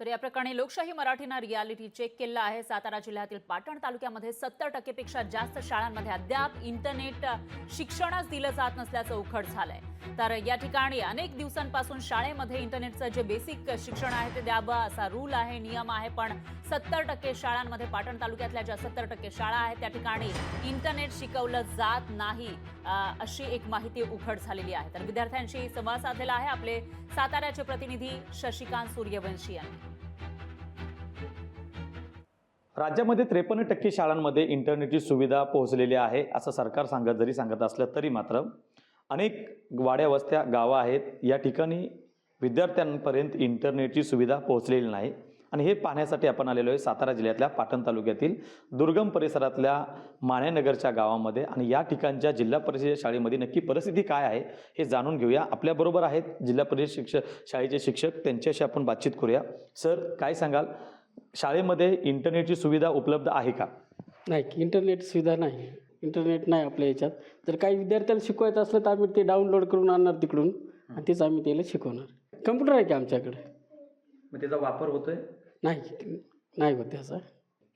तर या प्रकरणी लोकशाही मराठीनं रियालिटी चेक केलं आहे। सातारा जिल्ह्यातील पाटण तालुक्यामध्ये 70% पेक्षा जास्त शाळांमध्ये अद्याप इंटरनेट शिक्षणच दिलं जात नसल्याचं उघड झालंय। तर या ठिकाणी अनेक दिवसांपासून शाळेमध्ये इंटरनेटचं जे बेसिक शिक्षण आहे ते द्यावं असा रूल आहे, नियम आहे, पण 70% शाळांमध्ये पाटण तालुक्यातल्या ज्या 70% शाळा आहेत त्या ठिकाणी इंटरनेट शिकवलं जात नाही अशी एक माहिती उघड झालेली आहे। तर विद्यार्थ्यांशी संवाद साधलेला आहे आपले साताऱ्याचे प्रतिनिधी शशिकांत सूर्यवंशी यांनी। राज्यामध्ये 53% शाळांमध्ये इंटरनेटची सुविधा पोहोचलेली आहे असं सरकार सांगत असलं तरी मात्र अनेक वाड्या वस्त्या गावं आहेत या ठिकाणी विद्यार्थ्यांपर्यंत इंटरनेटची सुविधा पोहोचलेली नाही। आणि हे पाहण्यासाठी आपण आलेलो आहे सातारा जिल्ह्यातल्या पाटण तालुक्यातील दुर्गम परिसरातल्या माण्यानगरच्या गावामध्ये आणि या ठिकाणच्या जिल्हा परिषद शाळेमध्ये नक्की परिस्थिती काय आहे हे जाणून घेऊया। आपल्याबरोबर आहेत जिल्हा परिषद शाळेचे शिक्षक, त्यांच्याशी आपण बातचीत करूया। सर, काय सांगाल, शाळेमध्ये इंटरनेटची सुविधा उपलब्ध आहे का? नाही, इंटरनेट सुविधा नाही, इंटरनेट नाही आपल्या याच्यात। जर काही विद्यार्थ्याला शिकवायचं असलं तर आम्ही ते डाउनलोड करून आणणार तिकडून आणि तेच आम्ही त्याला शिकवणार। कम्प्युटर आहे की आमच्याकडे? मग त्याचा वापर होतोय? नाही होत त्याचा।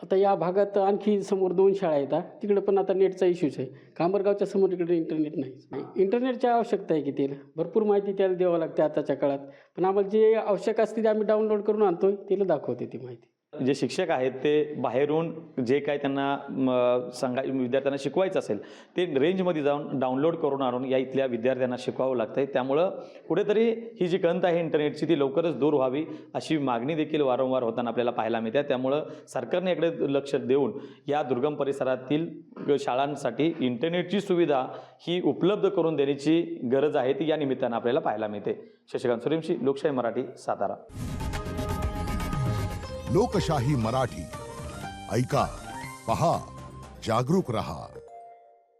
आता या भागात आणखी समोर 2 शाळा आहेत, तिकडे पण आता नेटचा इश्यूच आहे। कांबरगावच्या समोर इकडे इंटरनेट नाही। इंटरनेटची आवश्यकता आहे की त्याला भरपूर माहिती त्याला द्यावं लागते आताच्या काळात, पण आम्हाला जे आवश्यक असते ते आम्ही डाउनलोड करून आणतोय, त्याला दाखवते ती माहिती। जे शिक्षक आहेत ते बाहेरून जे काही त्यांना विद्यार्थ्यांना शिकवायचं असेल ते रेंजमध्ये जाऊन डाउनलोड करून आणून या इथल्या विद्यार्थ्यांना शिकवावं लागतं आहे। त्यामुळं कुठेतरी ही जी गंत आहे इंटरनेटची ती लवकरच दूर व्हावी अशी मागणी देखील वारंवार होताना आपल्याला पाहायला मिळते। त्यामुळं सरकारने इकडे लक्ष देऊन या दुर्गम परिसरातील शाळांसाठी इंटरनेटची सुविधा ही उपलब्ध करून देण्याची गरज आहे ती या निमित्तानं आपल्याला पाहायला मिळते। शशिकांत सूर्यवंशी, लोकशाही मराठी, सातारा। लोकशाही मराठी, ऐका, पहा, जागरूक रहा।